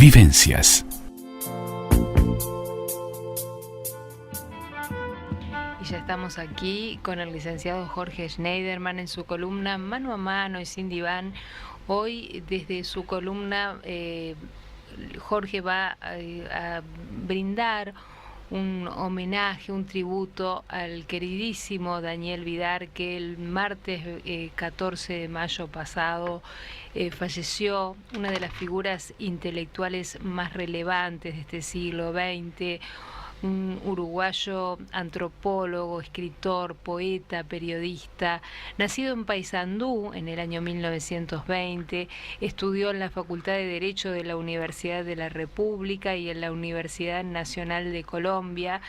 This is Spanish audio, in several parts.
Vivencias. Y ya estamos aquí con el licenciado Jorge Schneiderman en su columna Mano a Mano y Sin Diván. Hoy, desde su columna, Jorge va a brindar un homenaje, un tributo al queridísimo Daniel Vidar, que el martes 14 de mayo pasado falleció, una de las figuras intelectuales más relevantes de este siglo XX, un uruguayo antropólogo, escritor, poeta, periodista, nacido en Paysandú en el año 1920, estudió en la Facultad de Derecho de la Universidad de la República y en la Universidad Nacional de Colombia,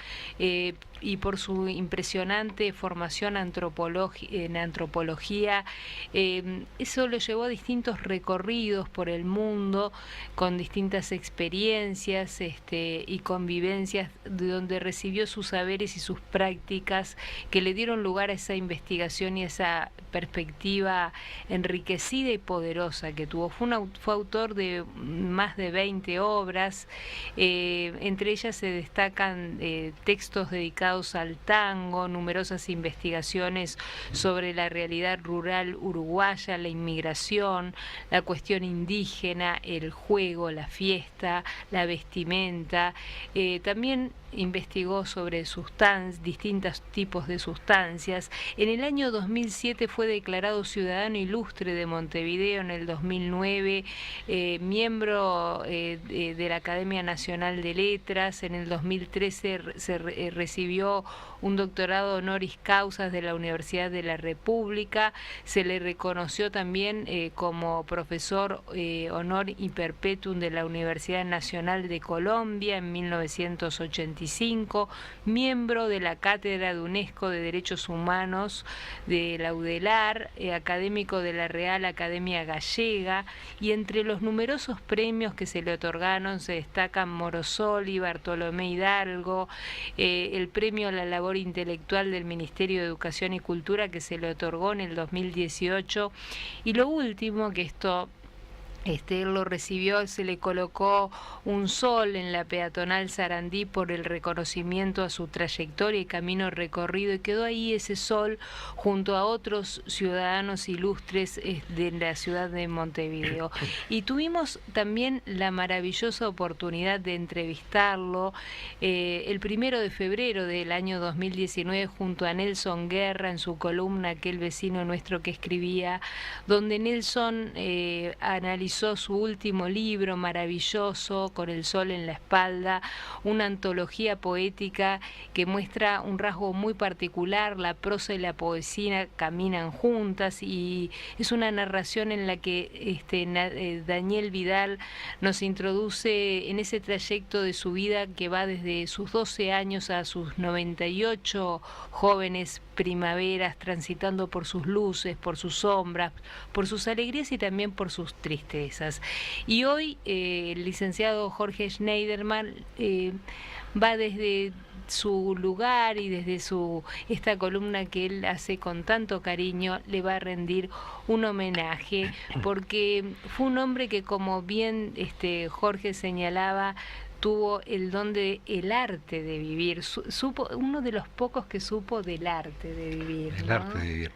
y por su impresionante formación en antropología, eso lo llevó a distintos recorridos por el mundo, con distintas experiencias y convivencias, donde recibió sus saberes y sus prácticas que le dieron lugar a esa investigación y a esa perspectiva enriquecida y poderosa que tuvo. Fue autor de más de 20 obras, entre ellas se destacan textos dedicados al tango, numerosas investigaciones sobre la realidad rural uruguaya, la inmigración, la cuestión indígena, el juego, la fiesta, la vestimenta. También investigó sobre distintos tipos de sustancias. En el año 2007 fue declarado ciudadano ilustre de Montevideo. En el 2009 miembro de la Academia Nacional de Letras. En el 2013 recibió un doctorado honoris causa de la Universidad de la República. Se le reconoció también como profesor honor y perpetuum de la Universidad Nacional de Colombia en 1985, miembro de la Cátedra de UNESCO de Derechos Humanos de la UDELAR, académico de la Real Academia Gallega, y entre los numerosos premios que se le otorgaron se destacan Morosoli, Bartolomé Hidalgo, el premio a la labor intelectual del Ministerio de Educación y Cultura, que se le otorgó en el 2018, y lo último, que él lo recibió, se le colocó un sol en la peatonal Sarandí por el reconocimiento a su trayectoria y camino recorrido, y quedó ahí ese sol junto a otros ciudadanos ilustres de la ciudad de Montevideo. Y tuvimos también la maravillosa oportunidad de entrevistarlo el 1 de febrero del año 2019 junto a Nelson Guerra en su columna Aquel vecino nuestro que escribía, donde Nelson analizó su último libro maravilloso, Con el sol en la espalda, una antología poética que muestra un rasgo muy particular: la prosa y la poesía caminan juntas, y es una narración en la que Daniel Vidal nos introduce en ese trayecto de su vida que va desde sus 12 años a sus 98 jóvenes primaveras, transitando por sus luces, por sus sombras, por sus alegrías y también por sus tristezas. Y hoy el licenciado Jorge Schneiderman va desde su lugar y desde esta columna que él hace con tanto cariño, le va a rendir un homenaje, porque fue un hombre que, como bien Jorge señalaba, tuvo el don del arte de vivir, supo, uno de los pocos que supo del arte de vivir. El ¿no? arte de vivir.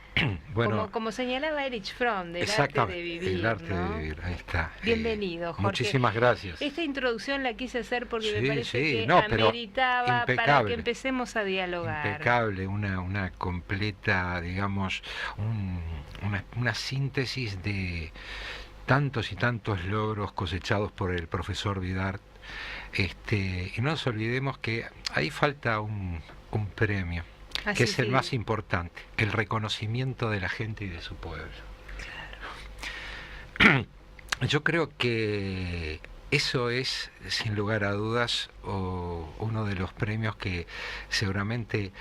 Bueno, como señalaba Erich Fromm, del arte de vivir. El arte ¿no? de vivir, ahí está. Bienvenido, Jorge. Muchísimas gracias. Esta introducción la quise hacer porque me parece que pero ameritaba para que empecemos a dialogar. Impecable, una completa, digamos, una síntesis de tantos y tantos logros cosechados por el profesor Vidar. Y no nos olvidemos que ahí falta un premio, que es el más importante, el reconocimiento de la gente y de su pueblo. Claro. Yo creo que eso es, sin lugar a dudas, uno de los premios que seguramente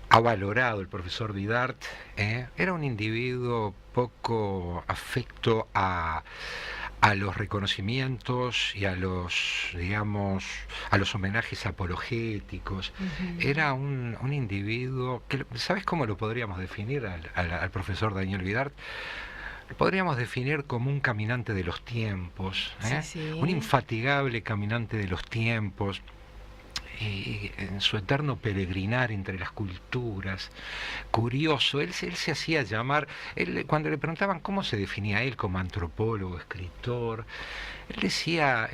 ha valorado el profesor Vidar. Era un individuo poco afecto a los reconocimientos y a los homenajes apologéticos. Era un individuo que, ¿sabes cómo lo podríamos definir al profesor Daniel Vidar? podríamos definir como un caminante de los tiempos, Sí, un sí. infatigable caminante de los tiempos, en su eterno peregrinar entre las culturas, curioso. Él se hacía llamar, cuando le preguntaban cómo se definía él como antropólogo, escritor, él decía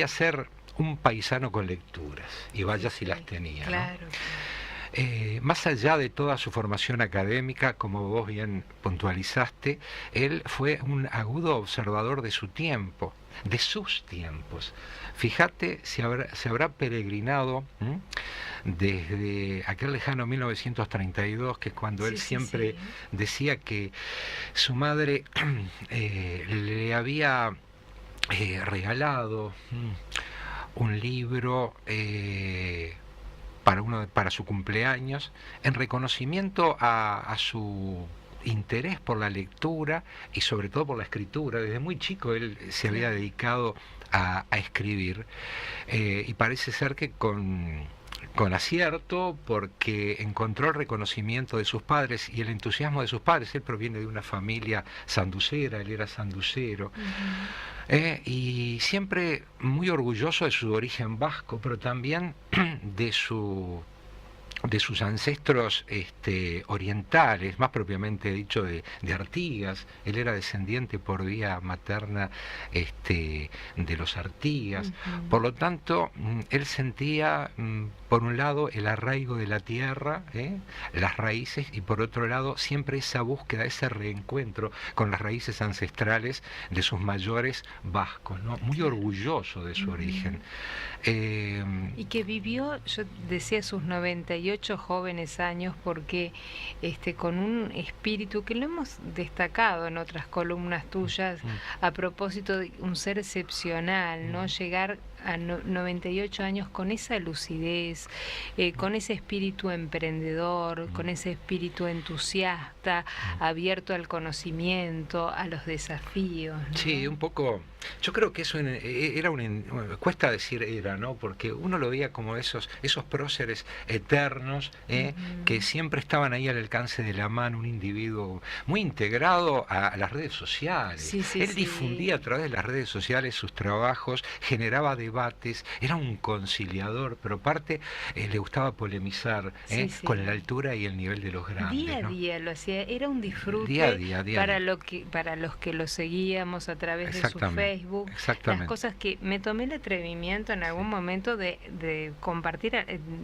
ser un paisano con lecturas, y Sí, vaya si las sí. tenía, ¿no? Claro, claro. Más allá de toda su formación académica, como vos bien puntualizaste, él fue un agudo observador de su tiempo, de sus tiempos. Fíjate, se habrá peregrinado, ¿m?, desde aquel lejano 1932, que es cuando él Sí, sí, siempre sí. decía que su madre le había regalado un libro para su cumpleaños, en reconocimiento a su interés por la lectura y sobre todo por la escritura. Desde muy chico él se había Claro. dedicado a escribir, y parece ser que con acierto, porque encontró el reconocimiento de sus padres y el entusiasmo de sus padres. Él proviene de una familia sanducera, él era sanducero, Ujú. y siempre muy orgulloso de su origen vasco, pero también de de sus ancestros orientales, más propiamente dicho de Artigas. Él era descendiente por vía materna de los Artigas. Ujú. Por lo tanto, él sentía, por un lado, el arraigo de la tierra, las raíces, y por otro lado, siempre esa búsqueda, ese reencuentro con las raíces ancestrales de sus mayores vascos, ¿no? Muy Claro. orgulloso de su origen. Ujú. Eh, Y que vivió, yo decía, sus 98 jóvenes años, porque con un espíritu que lo hemos destacado en otras columnas tuyas, mm, a propósito de un ser excepcional, ¿no? mm, Llegar a 98 años con esa lucidez, con ese espíritu emprendedor, con ese espíritu entusiasta, abierto al conocimiento, a los desafíos, Sí, ¿no? un poco. Yo creo que eso era cuesta decir era, ¿no? Porque uno lo veía como esos próceres eternos, que Ujú. siempre estaban ahí al alcance de la mano, un individuo muy integrado a las redes sociales. Sí, sí, Él difundía a sí. través de las redes sociales sus trabajos, generaba debates, era un conciliador, pero aparte le gustaba polemizar, Sí, con la sí. altura y el nivel de los Día grandes, a ¿no? día lo hacía, era un Día a disfrute día, día a para día. para los que lo seguíamos a través de su Exactamente, Facebook, las exactamente. cosas que me tomé el atrevimiento en algún momento de compartir,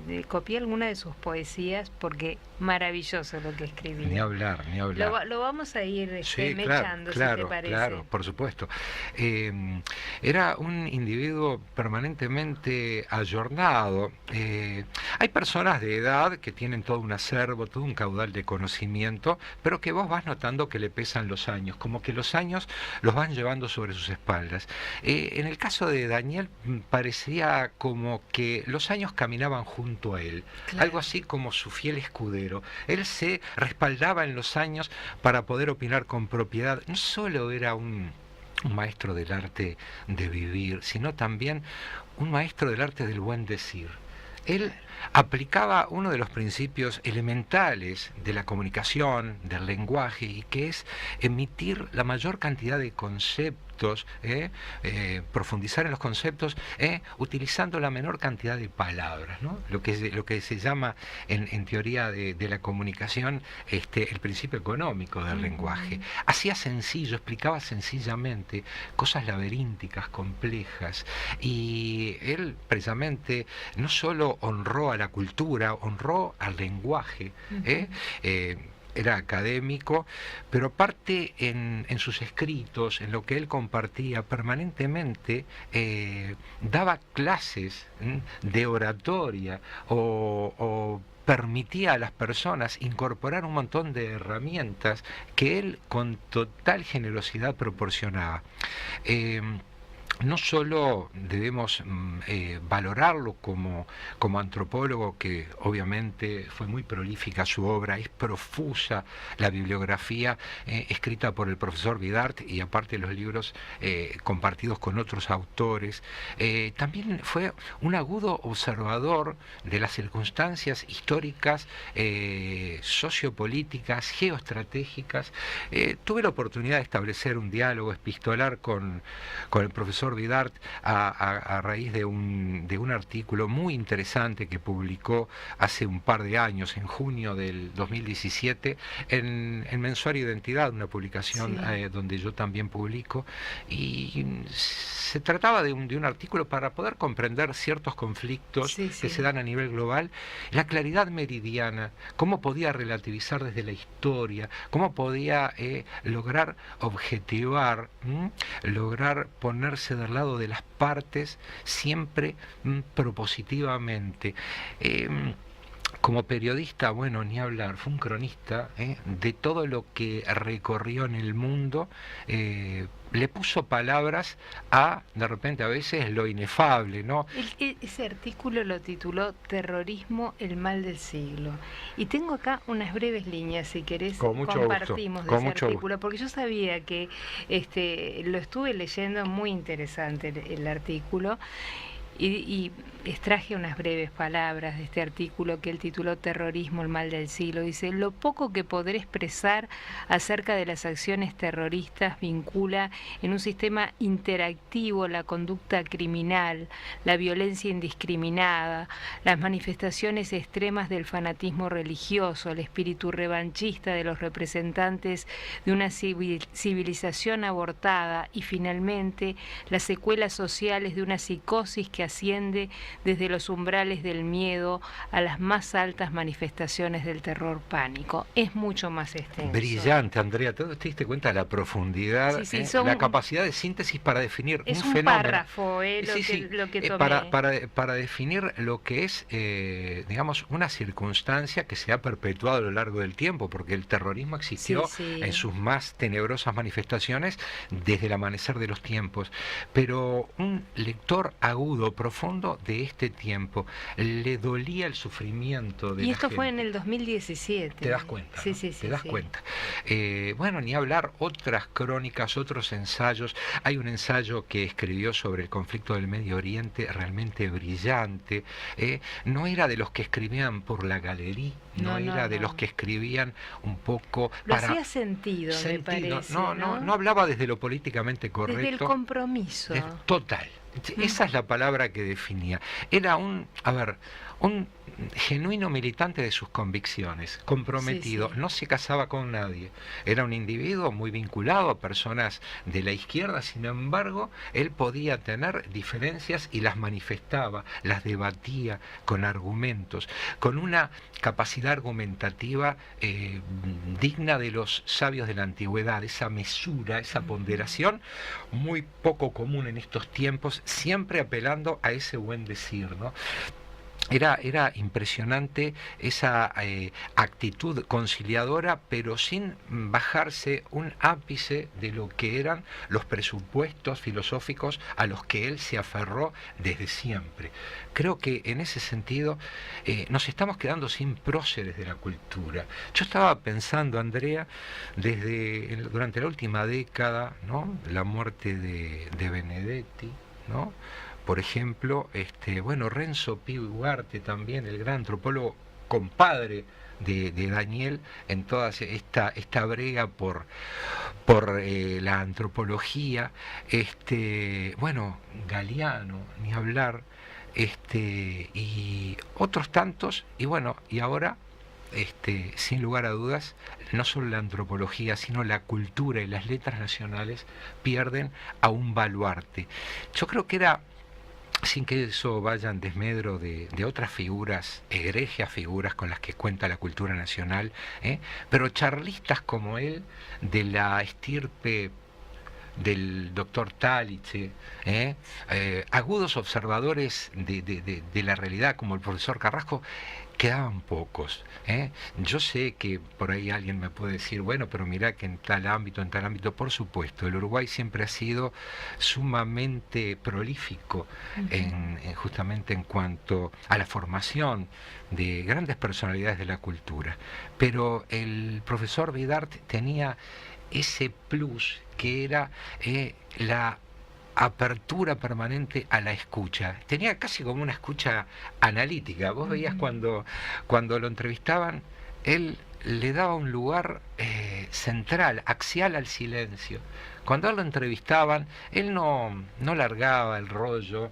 de copiar alguna de sus poesías, porque maravilloso lo que Ni escribía. hablar, ni hablar. Lo vamos a ir Sí, claro, mechando, si te claro, parece. claro, por supuesto. Era un individuo permanentemente ayornado. Hay personas de edad que tienen todo un acervo, todo un caudal de conocimiento, pero que vos vas notando que le pesan los años, como que los años los van llevando sobre sus espaldas. En el caso de Daniel, parecía como que los años caminaban junto a él, algo Claro. así como su fiel escudero. Él se respaldaba en los años para poder opinar con propiedad. No solo era un maestro del arte de vivir, sino también un maestro del arte del buen decir. Él Claro. aplicaba uno de los principios elementales de la comunicación, del lenguaje, y que es emitir la mayor cantidad de conceptos, profundizar en los conceptos, utilizando la menor cantidad de palabras, ¿no? Lo que se llama en teoría de la comunicación, el principio económico del lenguaje. Ujú. Hacía sencillo, explicaba sencillamente cosas laberínticas, complejas, y él precisamente no solo honró a la cultura, honró al lenguaje, ¿eh? Ujú. Eh, era académico, pero aparte en sus escritos, en lo que él compartía permanentemente, daba clases de oratoria, o permitía a las personas incorporar un montón de herramientas que él con total generosidad proporcionaba. Eh, no solo debemos valorarlo como antropólogo, que obviamente fue muy prolífica su obra, es profusa la bibliografía escrita por el profesor Vidart y aparte los libros compartidos con otros autores, también fue un agudo observador de las circunstancias históricas, sociopolíticas, geoestratégicas. Tuve la oportunidad de establecer un diálogo epistolar con el profesor Vidart a raíz de un artículo muy interesante que publicó hace un par de años, en junio del 2017, en Mensuario Identidad, una publicación donde yo también publico, y se trataba de un artículo para poder comprender ciertos conflictos que se dan a nivel global, la claridad meridiana, cómo podía relativizar desde la historia, cómo podía lograr objetivar, lograr ponerse del lado de las partes siempre propositivamente. Como periodista, bueno, ni hablar, fue un cronista de todo lo que recorrió en el mundo, le puso palabras a, de repente, a veces lo inefable, ¿no? Ese artículo lo tituló Terrorismo, el mal del siglo. Y tengo acá unas breves líneas, si querés, compartimos de ese artículo, porque yo sabía que lo estuve leyendo, muy interesante el artículo. Y extraje unas breves palabras de este artículo que él tituló Terrorismo, el mal del siglo. Dice: lo poco que podré expresar acerca de las acciones terroristas vincula en un sistema interactivo la conducta criminal, la violencia indiscriminada, las manifestaciones extremas del fanatismo religioso, el espíritu revanchista de los representantes de una civilización abortada y finalmente las secuelas sociales de una psicosis que asciende desde los umbrales del miedo a las más altas manifestaciones del terror pánico. Es mucho más extenso. Brillante, Andrea. ¿Te diste cuenta de la profundidad, la capacidad de síntesis para definir un fenómeno? Es un párrafo lo que tomé. Para definir lo que es, digamos, una circunstancia que se ha perpetuado a lo largo del tiempo, porque el terrorismo existió en sus más tenebrosas manifestaciones desde el amanecer de los tiempos. Pero un lector agudo, profundo de este tiempo, le dolía el sufrimiento de y la esto gente. Fue en el 2017. Te das cuenta, ¿no? Te das cuenta. Bueno, ni hablar, otras crónicas, otros ensayos. Hay un ensayo que escribió sobre el conflicto del Medio Oriente, realmente brillante. No era de los que escribían por la galería, no era de los que escribían un poco lo hacía sentido, me parece. No hablaba desde lo políticamente correcto. Desde el compromiso. Total. Esa es la palabra que definía. Era un genuino militante de sus convicciones, comprometido, no se casaba con nadie, era un individuo muy vinculado a personas de la izquierda, sin embargo, él podía tener diferencias y las manifestaba, las debatía con argumentos, con una capacidad argumentativa digna de los sabios de la antigüedad, esa mesura, esa ponderación, muy poco común en estos tiempos, siempre apelando a ese buen decir, ¿no? Era impresionante esa actitud conciliadora, pero sin bajarse un ápice de lo que eran los presupuestos filosóficos a los que él se aferró desde siempre. Creo que en ese sentido nos estamos quedando sin próceres de la cultura. Yo estaba pensando, Andrea, durante la última década, ¿no? La muerte de Benedetti, ¿no? Por ejemplo, Renzo Pío Ugarte también, el gran antropólogo, compadre de Daniel en toda esta brega por la antropología, Galeano, ni hablar, y otros tantos, y ahora, sin lugar a dudas, no solo la antropología, sino la cultura y las letras nacionales pierden a un baluarte. Yo creo que era, sin que eso vaya en desmedro de otras figuras, egregias figuras con las que cuenta la cultura nacional, pero charlistas como él, de la estirpe del doctor Taliche, agudos observadores de la realidad como el profesor Carrasco, quedaban pocos. Yo sé que por ahí alguien me puede decir, bueno, pero mirá que en tal ámbito, por supuesto, el Uruguay siempre ha sido sumamente prolífico justamente en cuanto a la formación de grandes personalidades de la cultura. Pero el profesor Vidart tenía ese plus que era la apertura permanente a la escucha. Tenía casi como una escucha analítica. Vos veías cuando lo entrevistaban, él le daba un lugar central, axial al silencio. Cuando a él lo entrevistaban, él no largaba el rollo,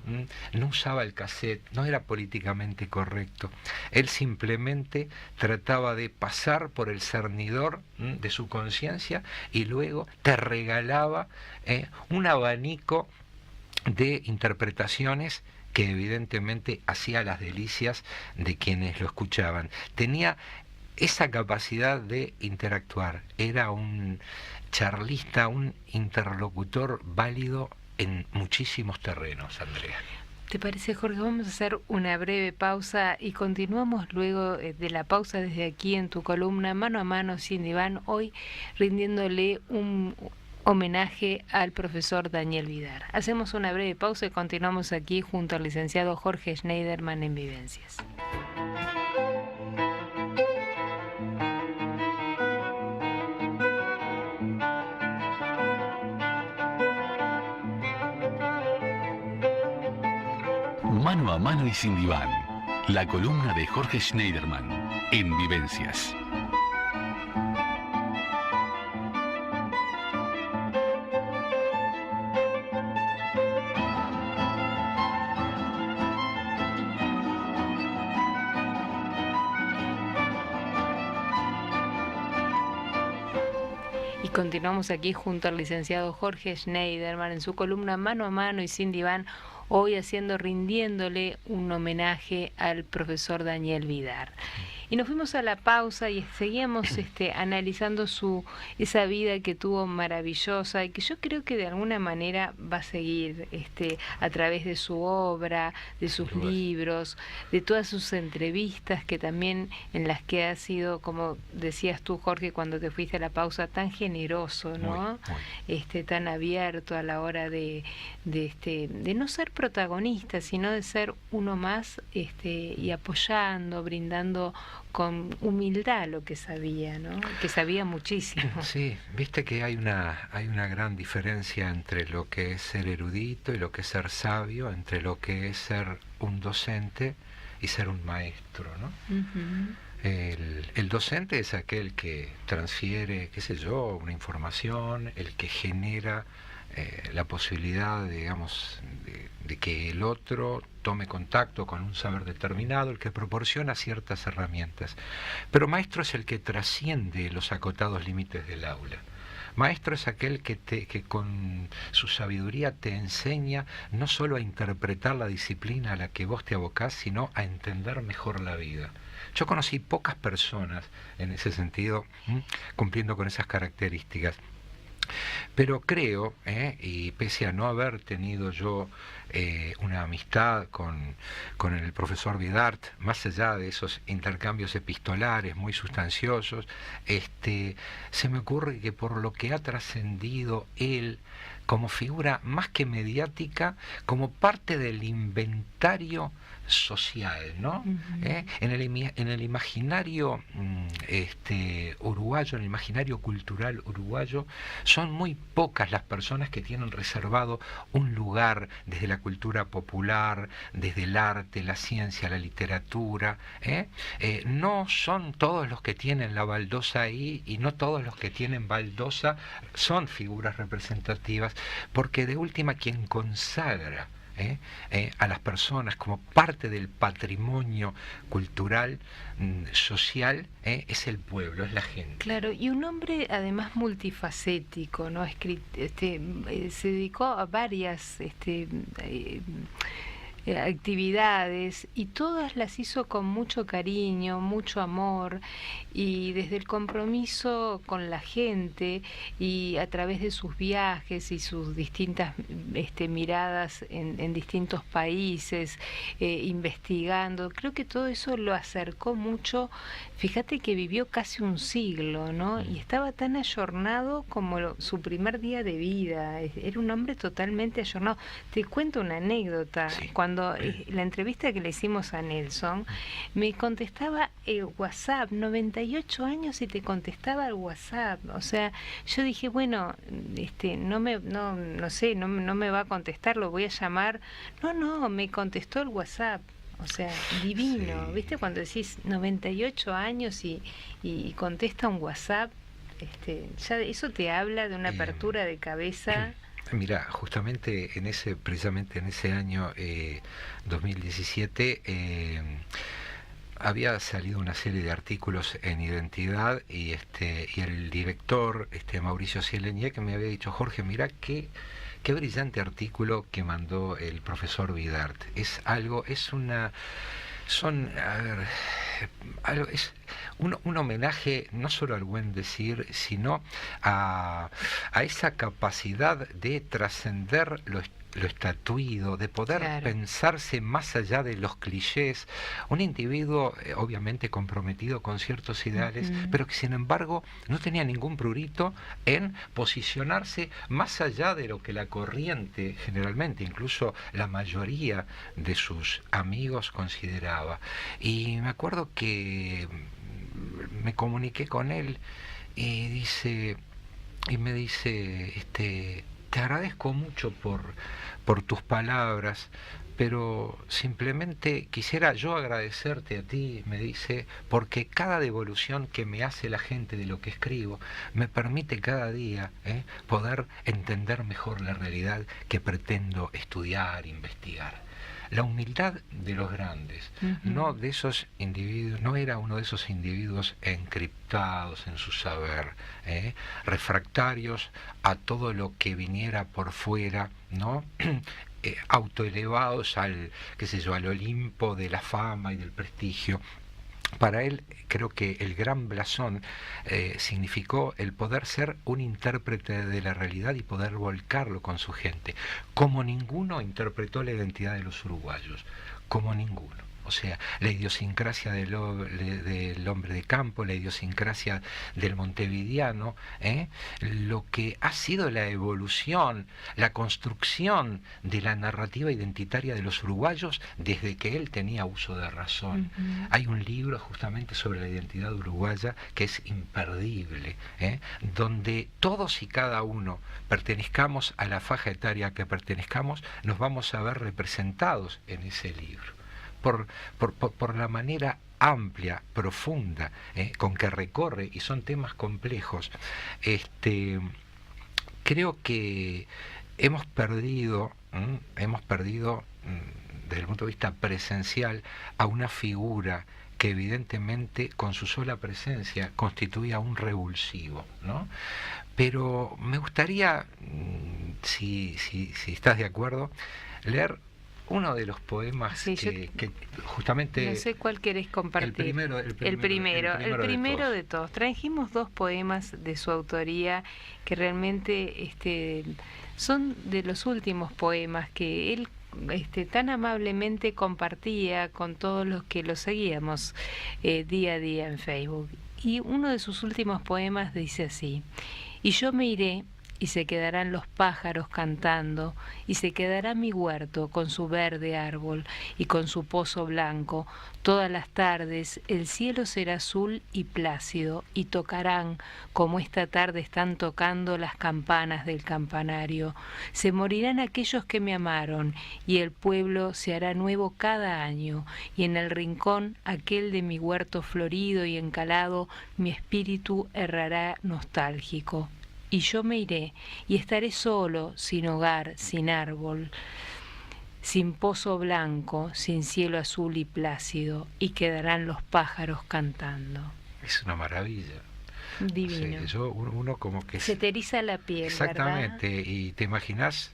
no usaba el cassette, no era políticamente correcto. Él simplemente trataba de pasar por el cernidor de su conciencia y luego te regalaba un abanico de interpretaciones que evidentemente hacía las delicias de quienes lo escuchaban. Tenía esa capacidad de interactuar, era un charlista, un interlocutor válido en muchísimos terrenos, Andrea. ¿Te parece, Jorge? Vamos a hacer una breve pausa y continuamos luego de la pausa desde aquí en tu columna Mano a Mano sin Diván, hoy rindiéndole un homenaje al profesor Daniel Vidart. Hacemos una breve pausa y continuamos aquí junto al licenciado Jorge Schneiderman en Vivencias. Mano a Mano y sin Diván, la columna de Jorge Schneiderman en Vivencias. Y continuamos aquí junto al licenciado Jorge Schneiderman en su columna Mano a Mano y sin Diván, hoy rindiéndole un homenaje al profesor Daniel Vidart. Y nos fuimos a la pausa y seguíamos analizando esa vida que tuvo maravillosa y que yo creo que de alguna manera va a seguir a través de su obra, de sus libros, de todas sus entrevistas que también en las que ha sido, como decías tú, Jorge, cuando te fuiste a la pausa, tan generoso, ¿no? Muy. Tan abierto a la hora de no ser protagonista, sino de ser uno más y apoyando, brindando con humildad lo que sabía, ¿no? Que sabía muchísimo. Sí, viste que hay una gran diferencia entre lo que es ser erudito y lo que es ser sabio, entre lo que es ser un docente y ser un maestro, ¿no? Uh-huh. El docente es aquel que transfiere, qué sé yo, una información, el que genera la posibilidad, digamos, de que el otro tome contacto con un saber determinado, el que proporciona ciertas herramientas. Pero maestro es el que trasciende los acotados límites del aula. Maestro es aquel que con su sabiduría te enseña no solo a interpretar la disciplina a la que vos te abocás, sino a entender mejor la vida. Yo conocí pocas personas en ese sentido, cumpliendo con esas características. Pero creo, y pese a no haber tenido yo una amistad con el profesor Vidart, más allá de esos intercambios epistolares muy sustanciosos, se me ocurre que por lo que ha trascendido él como figura más que mediática, como parte del inventario social, ¿no? Uh-huh. En el imaginario uruguayo, en el imaginario cultural uruguayo, son muy pocas las personas que tienen reservado un lugar desde la cultura popular, desde el arte, la ciencia, la literatura. No son todos los que tienen la baldosa ahí, y no todos los que tienen baldosa son figuras representativas, porque de última quien consagra a las personas como parte del patrimonio cultural, social, es el pueblo, es la gente. Claro, y un hombre además multifacético, ¿no? Se dedicó a varias actividades, y todas las hizo con mucho cariño, mucho amor, y desde el compromiso con la gente y a través de sus viajes y sus distintas miradas en distintos países, investigando. Creo que todo eso lo acercó mucho. Fíjate que vivió casi un siglo, ¿no? Y estaba tan ayornado como su primer día de vida. Era un hombre totalmente ayornado. Te cuento una anécdota. Sí. Cuando la entrevista que le hicimos a Nelson, me contestaba el WhatsApp, 98 años y te contestaba el WhatsApp. O sea, yo dije, bueno, no sé, no me va a contestar, lo voy a llamar. No, me contestó el WhatsApp. O sea, divino. Sí. ¿Viste? Cuando decís 98 años y contesta un WhatsApp, ya eso te habla de una apertura de cabeza. Mira, justamente precisamente en ese año 2017 había salido una serie de artículos en Identidad y el director Mauricio Cieleñé, que me había dicho: Jorge, mira qué brillante artículo que mandó el profesor Vidart. Es un homenaje no solo al buen decir, sino a esa capacidad de trascender lo estatuido, de poder Claro. pensarse más allá de los clichés. Un individuo obviamente comprometido con ciertos ideales, pero que sin embargo no tenía ningún prurito en posicionarse más allá de lo que la corriente, generalmente incluso la mayoría de sus amigos, consideraba. Y me acuerdo que me comuniqué con él y me dice, te agradezco mucho por tus palabras, pero simplemente quisiera yo agradecerte a ti, me dice, porque cada devolución que me hace la gente de lo que escribo me permite cada día poder entender mejor la realidad que pretendo estudiar, investigar. La humildad de los grandes, no de esos individuos, no era uno de esos individuos encriptados en su saber, refractarios a todo lo que viniera por fuera, ¿no? Autoelevados al Olimpo de la fama y del prestigio. Para él, creo que el gran blasón significó el poder ser un intérprete de la realidad y poder volcarlo con su gente. Como ninguno interpretó la identidad de los uruguayos, como ninguno. O sea, la idiosincrasia del hombre de campo, la idiosincrasia del montevideano, lo que ha sido la evolución, la construcción de la narrativa identitaria de los uruguayos desde que él tenía uso de razón. Hay un libro justamente sobre la identidad uruguaya que es imperdible, donde todos y cada uno, pertenezcamos a la faja etaria que pertenezcamos, nos vamos a ver representados en ese libro. Por la manera amplia, profunda, con que recorre, y son temas complejos. Creo que hemos perdido desde el punto de vista presencial a una figura que evidentemente con su sola presencia constituía un revulsivo, ¿no? Pero me gustaría, si estás de acuerdo, leer uno de los poemas Sí, que justamente... No sé cuál querés compartir. El primero de todos. Trajimos dos poemas de su autoría que realmente son de los últimos poemas que él tan amablemente compartía con todos los que lo seguíamos día a día en Facebook. Y uno de sus últimos poemas dice así: y yo me iré, y se quedarán los pájaros cantando, y se quedará mi huerto con su verde árbol y con su pozo blanco. Todas las tardes el cielo será azul y plácido, y tocarán, como esta tarde están tocando las campanas del campanario. Se morirán aquellos que me amaron, y el pueblo se hará nuevo cada año, y en el rincón aquel de mi huerto florido y encalado, mi espíritu errará nostálgico. Y yo me iré, y estaré solo, sin hogar, sin árbol, sin pozo blanco, sin cielo azul y plácido, y quedarán los pájaros cantando. Es una maravilla. Divino. Uno como que... Se te eriza la piel, exactamente, ¿verdad? y te imaginas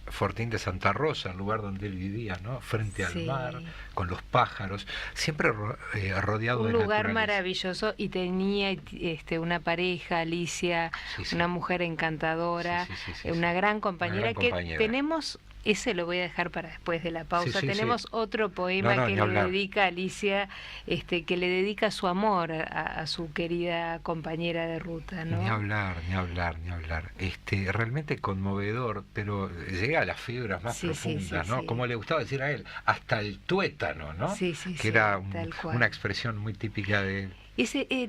Fortín de Santa Rosa, el lugar donde él vivía, ¿no? Frente al mar, con los pájaros, siempre rodeado de un lugar naturaleza. maravilloso, y tenía una pareja, Alicia, una mujer encantadora, una gran compañera, tenemos. Ese lo voy a dejar para después de la pausa. Tenemos otro poema que le dedica a Alicia, que le dedica su amor a su querida compañera de ruta, ¿no? Ni hablar. Realmente conmovedor, pero llega a las fibras más profundas, ¿no? Como le gustaba decir a él, hasta el tuétano, ¿no? Que era una expresión muy típica de él.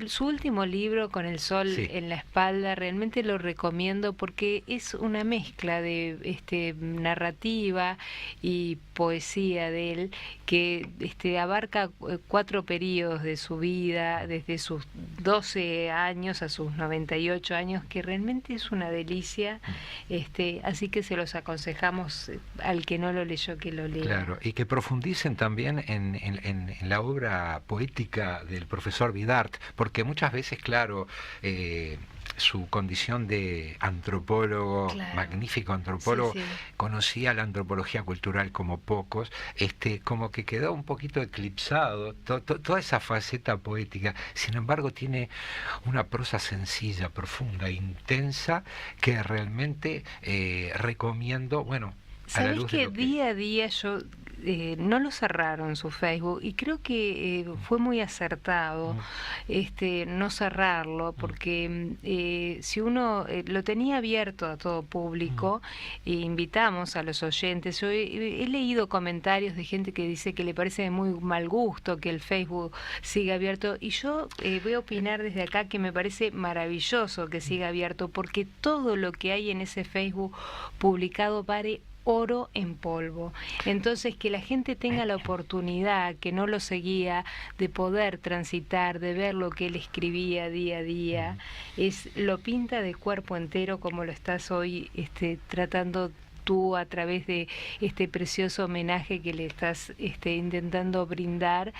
Su último libro, Con el sol en la espalda, realmente lo recomiendo porque es una mezcla de narrativa y poesía de él que abarca 4 periodos de su vida, desde sus 12 años a sus 98 años, que realmente es una delicia, así que se los aconsejamos al que no lo leyó que lo lea. Claro, y que profundicen también en la obra poética del profesor Vidart, porque muchas veces, claro, su condición de antropólogo, magnífico antropólogo, conocía la antropología cultural como pocos, como que quedó un poquito eclipsado toda esa faceta poética. Sin embargo, tiene una prosa sencilla, profunda, intensa, que realmente recomiendo, bueno, a la luz de lo que... día a día yo... no lo cerraron su Facebook, y creo que fue muy acertado no cerrarlo, porque si uno lo tenía abierto a todo público, e invitamos a los oyentes. Yo he leído comentarios de gente que dice que le parece de muy mal gusto que el Facebook siga abierto, y yo voy a opinar desde acá que me parece maravilloso que siga abierto, porque todo lo que hay en ese Facebook publicado vale oro en polvo. Entonces, que la gente tenga la oportunidad, que no lo seguía, de poder transitar, de ver lo que él escribía día a día, lo pinta de cuerpo entero, como lo estás hoy tratando tú a través de este precioso homenaje que le estás intentando brindar.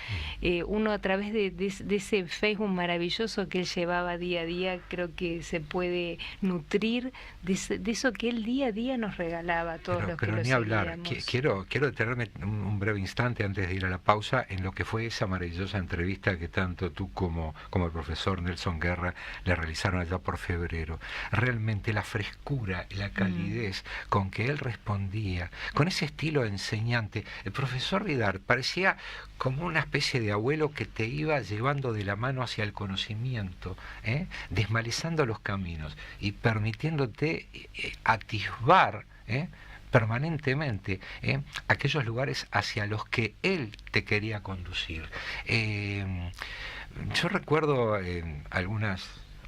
Uno a través de ese Facebook maravilloso que él llevaba día a día, creo que se puede nutrir de eso que él día a día nos regalaba a todos los que lo ni hablar. seguíamos. Quiero detenerme un breve instante antes de ir a la pausa en lo que fue esa maravillosa entrevista que tanto tú como el profesor Nelson Guerra le realizaron allá por febrero. Realmente la frescura y la calidez con que él respondía, con ese estilo enseñante. El profesor Vidart parecía como una especie de abuelo que te iba llevando de la mano hacia el conocimiento, desmalezando los caminos y permitiéndote atisbar permanentemente aquellos lugares hacia los que él te quería conducir. Yo recuerdo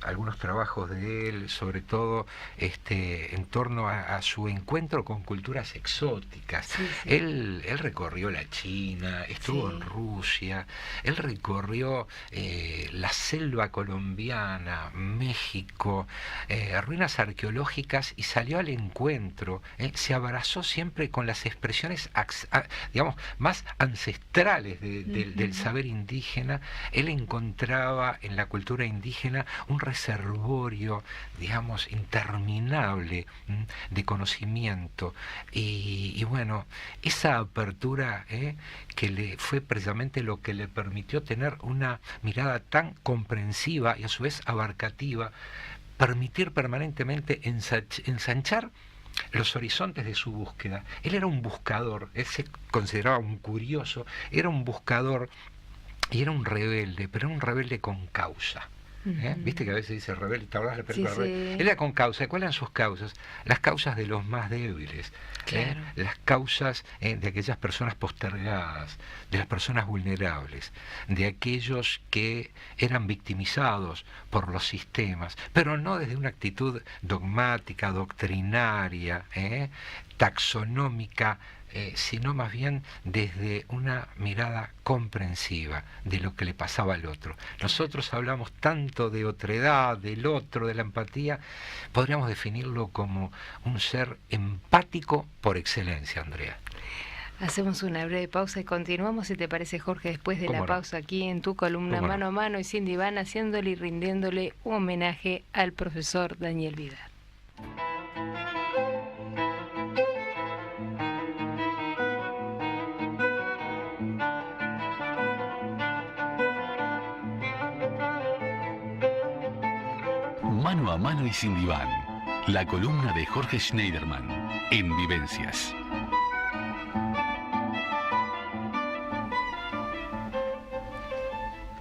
algunos trabajos de él, sobre todo en torno a su encuentro con culturas exóticas. Él recorrió la China, estuvo en Rusia, él recorrió la selva colombiana, México, ruinas arqueológicas, y salió al encuentro, se abrazó siempre con las expresiones digamos, más ancestrales del saber indígena. Él encontraba en la cultura indígena un reservorio, digamos, interminable de conocimiento, y bueno, esa apertura que le fue precisamente lo que le permitió tener una mirada tan comprensiva y a su vez abarcativa, permitir permanentemente ensanchar los horizontes de su búsqueda. Él era un buscador, él se consideraba un curioso, era un buscador y era un rebelde, pero era un rebelde con causa. Viste que a veces dice rebelde, ¿te acordás de la película Rebelde? Él era con causa. ¿Cuáles eran sus causas? Las causas de los más débiles, las causas de aquellas personas postergadas, de las personas vulnerables, de aquellos que eran victimizados por los sistemas, pero no desde una actitud dogmática, doctrinaria, taxonómica, sino más bien desde una mirada comprensiva de lo que le pasaba al otro. Nosotros hablamos tanto de otredad, del otro, de la empatía. Podríamos definirlo como un ser empático por excelencia, Andrea. Hacemos una breve pausa y continuamos, si te parece, Jorge, después de la pausa, aquí en tu columna Mano a Mano y Sin Diván, haciéndole y rindiéndole un homenaje al profesor Daniel Vidart. Mano a Mano y Sin Diván, la columna de Jorge Schneiderman en Vivencias.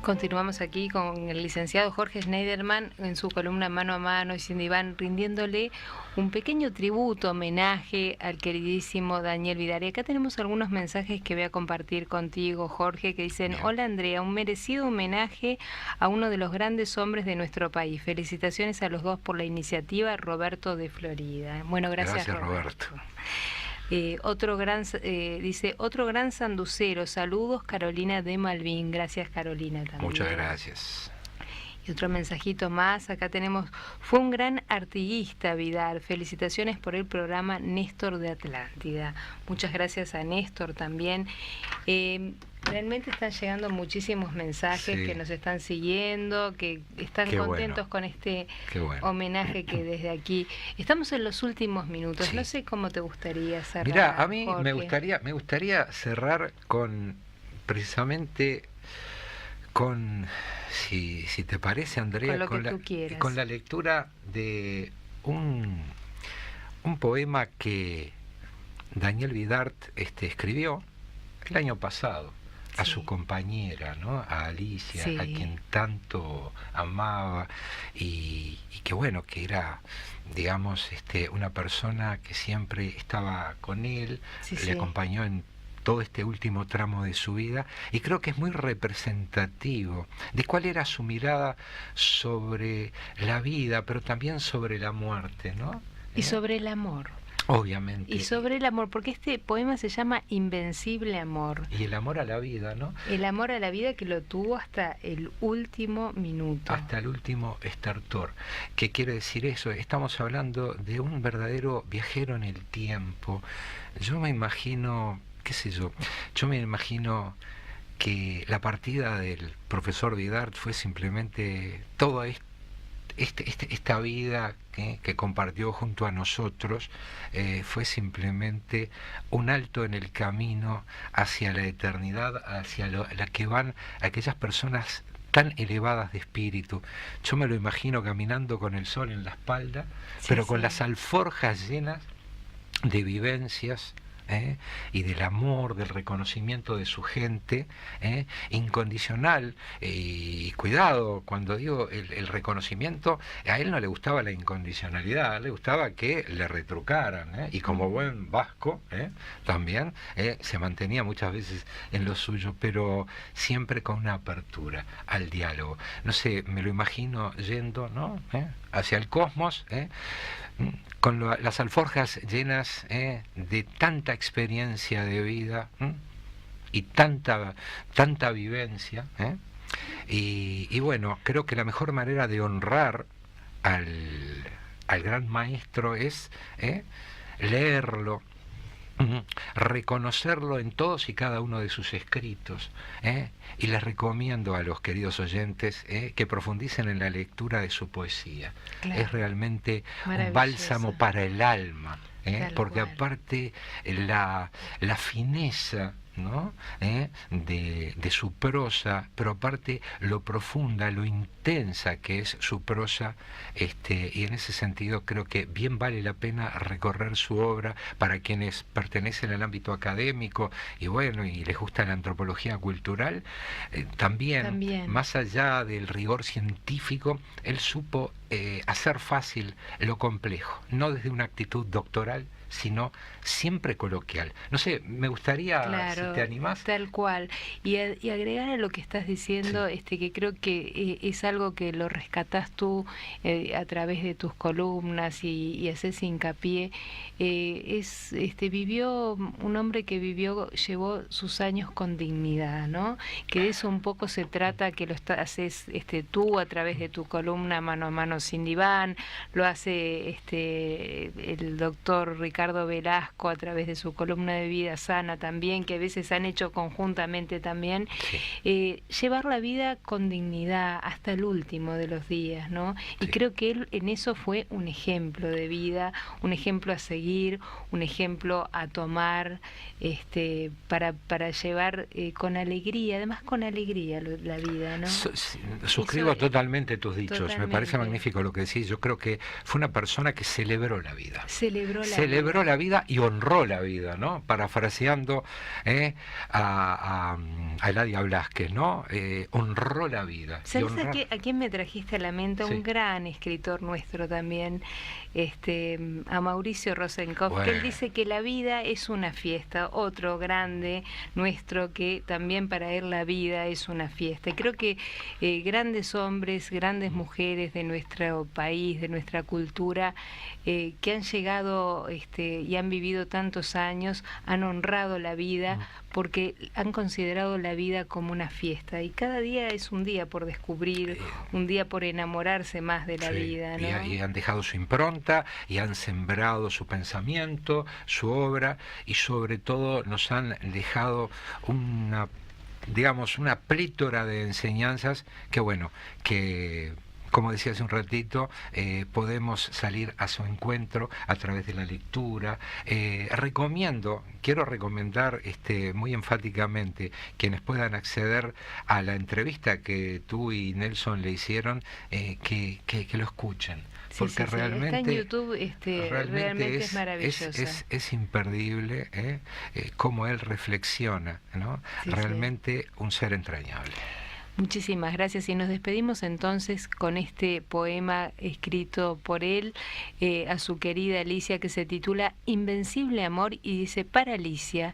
Continuamos aquí con el licenciado Jorge Schneiderman en su columna Mano a Mano y Sin Diván, rindiéndole un pequeño tributo, homenaje al queridísimo Daniel Vidar. Y acá tenemos algunos mensajes que voy a compartir contigo, Jorge, que dicen: hola Andrea, un merecido homenaje a uno de los grandes hombres de nuestro país. Felicitaciones a los dos por la iniciativa, Roberto de Florida. Bueno, gracias Roberto. Dice, otro gran sanducero, saludos Carolina de Malvin. Gracias Carolina también. Muchas gracias. Y otro mensajito más, acá tenemos: fue un gran artiguista Vidar, felicitaciones por el programa Néstor de Atlántida. Muchas gracias a Néstor también. Realmente están llegando muchísimos mensajes que nos están siguiendo, que están contentos con este homenaje que desde aquí. Estamos en los últimos minutos, no sé cómo te gustaría cerrar. Mirá, a mí Jorge. me gustaría cerrar con, precisamente, con, si te parece, Andrea, con la lectura de un poema que Daniel Vidart escribió el año pasado a su compañera, ¿no? A Alicia, a quien tanto amaba y que bueno, que era, digamos, una persona que siempre estaba con él, le acompañó en todo este último tramo de su vida, y creo que es muy representativo de cuál era su mirada sobre la vida, pero también sobre la muerte, ¿no? Y sobre el amor. Obviamente. Y sobre el amor, porque este poema se llama Invencible Amor. Y el amor a la vida, ¿no? El amor a la vida que lo tuvo hasta el último minuto. Hasta el último estertor. ¿Qué quiere decir eso? Estamos hablando de un verdadero viajero en el tiempo. Yo me imagino, qué sé yo me imagino que la partida del profesor Vidart fue simplemente toda esta vida que compartió junto a nosotros, fue simplemente un alto en el camino hacia la eternidad, hacia la que van aquellas personas tan elevadas de espíritu. Yo me lo imagino caminando con el sol en la espalda, pero con las alforjas llenas de vivencias, y del amor, del reconocimiento de su gente, incondicional, y cuidado, cuando digo el reconocimiento, a él no le gustaba la incondicionalidad, le gustaba que le retrucaran, y como buen vasco, también se mantenía muchas veces en lo suyo, pero siempre con una apertura al diálogo. No sé, me lo imagino yendo, ¿no? Hacia el cosmos, con las alforjas llenas de tanta experiencia de vida y tanta vivencia, y bueno, creo que la mejor manera de honrar al gran maestro es leerlo, reconocerlo en todos y cada uno de sus escritos, y les recomiendo a los queridos oyentes que profundicen en la lectura de su poesía. Es realmente un bálsamo para el alma, porque aparte la fineza, ¿no? de su prosa, pero aparte lo profunda, lo intensa que es su prosa, y en ese sentido creo que bien vale la pena recorrer su obra para quienes pertenecen al ámbito académico y bueno, y les gusta la antropología cultural, también, más allá del rigor científico, él supo hacer fácil lo complejo, no desde una actitud doctoral, sino siempre coloquial. No sé, me gustaría, si te animás. Tal cual. Y agregar a lo que estás diciendo, que creo que es algo que lo rescatás tú a través de tus columnas y haces hincapié. Vivió, un hombre que llevó sus años con dignidad, ¿no? Que de eso un poco se trata, que lo haces tú a través de tu columna Mano a Mano Sin Diván, lo hace el doctor Ricardo Ricardo Velasco a través de su columna de Vida Sana también, que a veces han hecho conjuntamente también, llevar la vida con dignidad hasta el último de los días, ¿no? Y creo que él en eso fue un ejemplo de vida, un ejemplo a seguir, un ejemplo a tomar, para llevar con alegría, además con alegría la vida, ¿no? Suscribo totalmente tus dichos, totalmente. Me parece magnífico lo que decís. Yo creo que fue una persona que celebró la vida. Celebró la vida y honró la vida, ¿no? Parafraseando a Eladia Blasquez, ¿no? Honró la vida. ¿Sabes a quién me trajiste a la mente? Un gran escritor nuestro también, a Mauricio Rosenkopf, que él dice que la vida es una fiesta, otro grande nuestro que también para él la vida es una fiesta. Y creo que grandes hombres, grandes mujeres de nuestro país, de nuestra cultura, que han llegado y han vivido tantos años, han honrado la vida porque han considerado la vida como una fiesta, y cada día es un día por descubrir, un día por enamorarse más de la vida, ¿no? Y han dejado su impronta y han sembrado su pensamiento, su obra, y sobre todo nos han dejado una plétora de enseñanzas que como decía hace un ratito, podemos salir a su encuentro a través de la lectura. Quiero recomendar muy enfáticamente quienes puedan acceder a la entrevista que tú y Nelson le hicieron, que lo escuchen. Porque realmente está en YouTube, realmente es maravillosa. Es imperdible cómo él reflexiona, ¿no? Realmente un ser entrañable. Muchísimas gracias, y nos despedimos entonces con este poema escrito por él a su querida Alicia, que se titula Invencible Amor, y dice: para Alicia,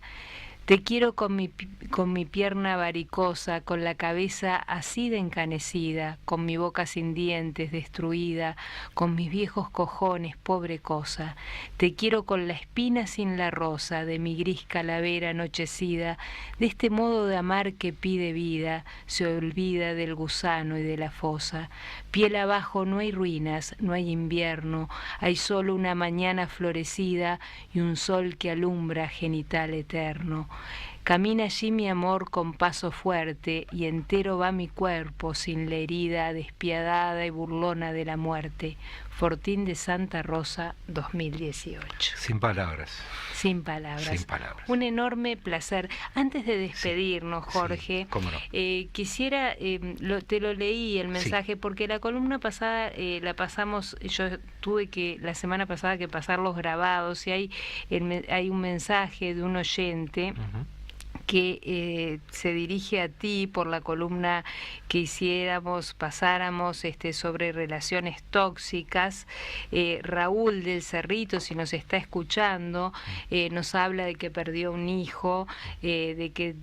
te quiero con mi pierna varicosa, con la cabeza así de encanecida, con mi boca sin dientes, destruida, con mis viejos cojones, pobre cosa. Te quiero con la espina sin la rosa, de mi gris calavera anochecida, de este modo de amar que pide vida, se olvida del gusano y de la fosa. Piel abajo no hay ruinas, no hay invierno, hay solo una mañana florecida y un sol que alumbra genital eterno. Camina allí mi amor con paso fuerte, y entero va mi cuerpo sin la herida despiadada y burlona de la muerte. Fortín de Santa Rosa, 2018. Sin palabras. Sin palabras. Sin palabras. Un enorme placer. Antes de despedirnos, Jorge, cómo no. Quisiera, te lo leí el mensaje, porque la columna pasada la pasamos, yo tuve la semana pasada que pasar los grabados, y hay un mensaje de un oyente que se dirige a ti por la columna que pasáramos sobre relaciones tóxicas. Raúl del Cerrito, si nos está escuchando, nos habla de que perdió un hijo, de que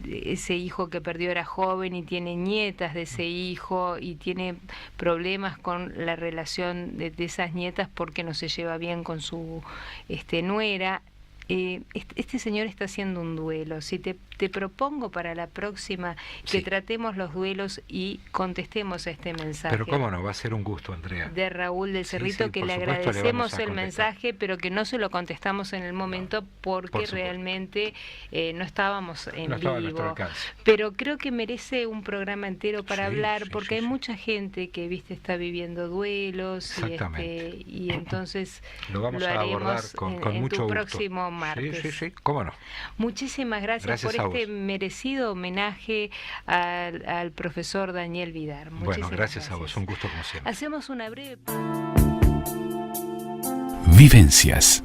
ese hijo que perdió era joven y tiene nietas de ese hijo, y tiene problemas con la relación de esas nietas porque no se lleva bien con su nuera. Este señor está haciendo un duelo. Si te propongo para la próxima que tratemos los duelos y contestemos a este mensaje. Pero cómo no, va a ser un gusto, Andrea. De Raúl del Cerrito, que le agradecemos el mensaje, pero que no se lo contestamos en el momento porque realmente no estábamos en vivo. Pero creo que merece un programa entero para hablar, porque hay mucha gente que está viviendo duelos, y entonces lo vamos a abordar con mucho tu gusto. Próximo martes. Sí, cómo no. Muchísimas gracias por este merecido homenaje al profesor Daniel Vidar. Bueno, gracias a vos, un gusto como siempre. Hacemos una breve... Vivencias.